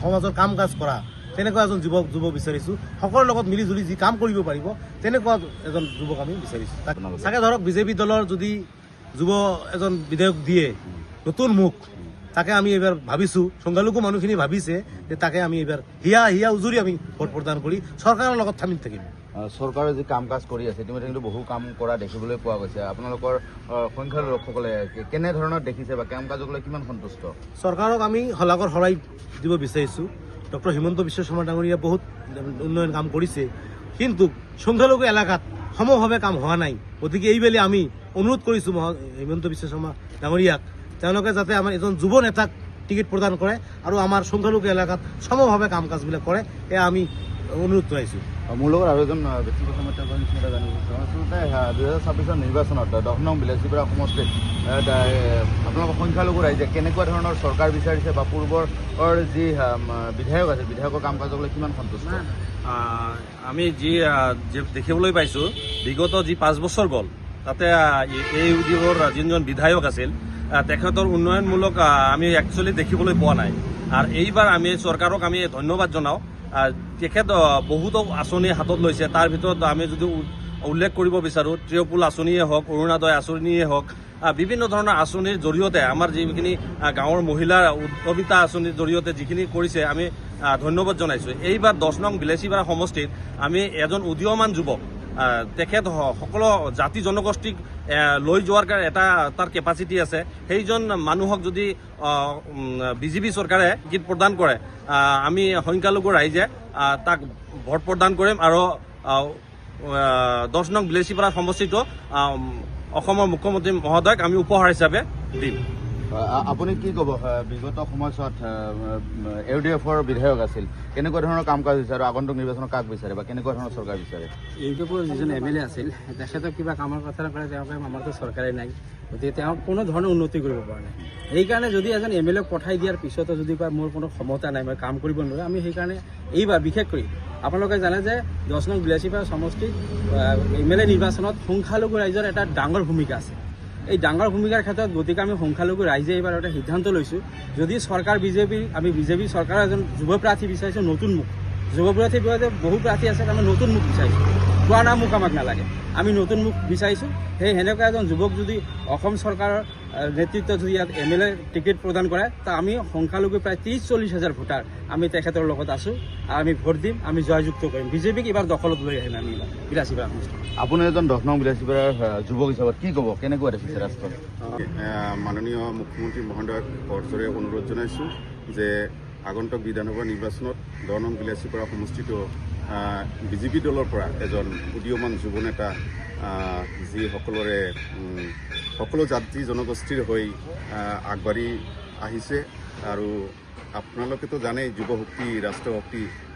সমাজৰ কাম কাজ কৰা তেনেকুৱা এজন যুৱক বিচাৰিছোঁ। সকলোৰে লগত মিলি জুলি যি কাম কৰিব পাৰিব তেনেকুৱা এজন যুৱক আমি বিচাৰিছোঁ। চাগে ধৰক বিজেপি দলৰ যদি যুৱ এজন বিধায়ক দিয়ে নতুন মুখ, তাকে আমি এইবাৰ ভাবিছোঁ, সংখ্যালঘু মানুহখিনি ভাবিছে যে তাকে আমি এইবাৰ হিয়া উজুৰি আমি ভোট প্ৰদান কৰি চৰকাৰৰ লগত থামি থাকিম। চৰকাৰে যি কাম কাজ কৰি আছে ইতিমধ্যে কিন্তু বহু কাম কৰা দেখিবলৈ পোৱা গৈছে। আপোনালোকৰ সংখ্যালঘু লোকসকলে কেনেধৰণৰ দেখিছে বা কাম কাজক লৈ কিমান সন্তুষ্ট? চৰকাৰক আমি শলাগৰ শৰাই দিব বিচাৰিছোঁ। ডক্টৰ হিমন্ত বিশ্ব শৰ্মা ডাঙৰীয়া বহুত উন্নয়ন কাম কৰিছে, কিন্তু সংখ্যালঘু এলেকাত সমভাৱে কাম হোৱা নাই। গতিকে এইবেলি আমি অনুৰোধ কৰিছোঁ হিমন্ত বিশ্ব শৰ্মা ডাঙৰীয়াক, তেওঁলোকে যাতে আমাৰ এজন যুৱ নেতাক টিকেট প্ৰদান কৰে আৰু আমাৰ সংখ্যালঘু এলেকাত সমভাৱে কাম কাজবিলাক কৰে, এয়া আমি অনুৰোধ জনাইছোঁ। মোৰ লগত আৰু এজন ব্যক্তিগত সমস্যা জানিব বিচাৰোঁ। আচলতে 2026 নিৰ্বাচনত 10 নং বিলাসীপাৰা সমষ্টিত আপোনালোকৰ সংখ্যালঘু ৰাইজে কেনেকুৱা ধৰণৰ চৰকাৰ বিচাৰিছে বা পূৰ্বৰ যি বিধায়ক আছে বিধায়কৰ কাম কাজক লৈ কিমান সন্তুষ্ট? আমি যি দেখিবলৈ পাইছোঁ বিগত যি 5 বছৰ গ'ল তাতে এই যিবোৰ যোনজন বিধায়ক আছিল তেখেতৰ উন্নয়নমূলক আমি একচুৱেলি দেখিবলৈ পোৱা নাই। আৰু এইবাৰ আমি চৰকাৰক আমি ধন্যবাদ জনাওঁ। তেখেত বহুতো আঁচনি হাতত লৈছে, তাৰ ভিতৰত আমি যদি উল্লেখ কৰিব বিচাৰোঁ ত্ৰিপুল আঁচনিয়ে হওক, অৰুণোদয় আঁচনিয়ে হওক, বিভিন্ন ধৰণৰ আঁচনিৰ জৰিয়তে আমাৰ যিখিনি গাঁৱৰ মহিলাৰ উদ্যমিতা আঁচনিৰ জৰিয়তে যিখিনি কৰিছে আমি ধন্যবাদ জনাইছোঁ। এইবাৰ 10 নং বিলাসীপাৰা সমষ্টিত আমি এজন উদীয়মান যুৱক, তেখেত সকলো জাতি জনগোষ্ঠীক লৈ যোৱাৰ এটা তাৰ কেপাচিটি আছে, সেইজন মানুহক যদি বিজেপি চৰকাৰে গীত প্ৰদান কৰে আমি সংখ্যালঘু ৰাইজে তাক ভোট প্ৰদান কৰিম আৰু 10 নং বিলাসীপাৰা সমষ্টিটো অসমৰ মুখ্যমন্ত্ৰী মহোদয়ক আমি উপহাৰ হিচাপে দিম। আপুনি কি ক'ব? বিগত সময়ছোৱাত UDFৰ বিধায়ক আছিল, কেনেকুৱা ধৰণৰ কাম কাজ হৈছে আৰু আগন্তুক নিৰ্বাচনত কাক বিচাৰে বা কেনেকুৱা ধৰণৰ চৰকাৰ বিচাৰে? UDFৰ যিজন MLA আছিল তেখেতক কিবা কামৰ কথা নকৰে, তেওঁকে আমাৰতো চৰকাৰে নাই, গতিকে তেওঁ কোনো ধৰণৰ উন্নতি কৰিব পৰা নাই। সেইকাৰণে যদি এজন MLA পঠাই দিয়াৰ পিছতো যদি কয় মোৰ কোনো ক্ষমতা নাই, মই কাম কৰিব নোৱাৰোঁ, আমি সেইকাৰণে এইবাৰ বিশেষ কৰি আপোনালোকে জানে যে 10 নং বিলাসীপাৰা সমষ্টিত MLA নিৰ্বাচনত সংখ্যালঘু ৰাইজৰ এটা ডাঙৰ ভূমিকা আছে। এই ডাঙৰ ভূমিকাৰ ক্ষেত্ৰত গতিকে আমি সংখ্যালঘু ৰাইজে এইবাৰ এটা সিদ্ধান্ত লৈছোঁ, যদি চৰকাৰ আমি বিজেপি চৰকাৰৰ এজন যুৱ প্ৰাৰ্থী বিচাৰিছোঁ, নতুন মুখ। যুৱ প্ৰাৰ্থীৰ বিৰুদ্ধে বহু প্ৰাৰ্থী আছে, আমি নতুন মুখ বিচাৰিছোঁ, পুৰণা মুখ আমাক নালাগে, আমি নতুন মুখ বিচাৰিছোঁ। সেনেকুৱা এজন যুৱক যদি অসম চৰকাৰৰ নেতৃত্বত যদি ইয়াত MLA টিকেট প্ৰদান কৰে, তা আমি সংখ্যালঘু প্ৰায় 30-40 হাজাৰ ভোটাৰ আমি তেখেতৰ লগত আছোঁ আৰু আমি ভোট দিম, আমি জয়যুক্ত কৰিম, বিজেপিক এইবাৰ দখলত লৈ আহিম আমি বিলাসীপাৰা সমষ্টি। আপুনি এজন 10 নং বিলাসীপাৰাৰ যুৱক হিচাপত কি ক'ব, কেনেকুৱা দেখিছে ৰাষ্ট্ৰ? মাননীয় মুখ্যমন্ত্ৰী মহোদয়ক কৰজোৰে অনুৰোধ জনাইছোঁ যে আগন্তুক বিধানসভা নিৰ্বাচনত 10 নং বিলাসীপাৰা সমষ্টিটো বিজেপি দলৰ পৰা এজন উদীয়মান যুৱ নেতা যি সকলো জাতি জনগোষ্ঠীৰ হৈ আগবাঢ়ি আহিছে। আৰু আপোনালোকেতো জানেই যুৱ শক্তি ৰাষ্ট্ৰ শক্তি,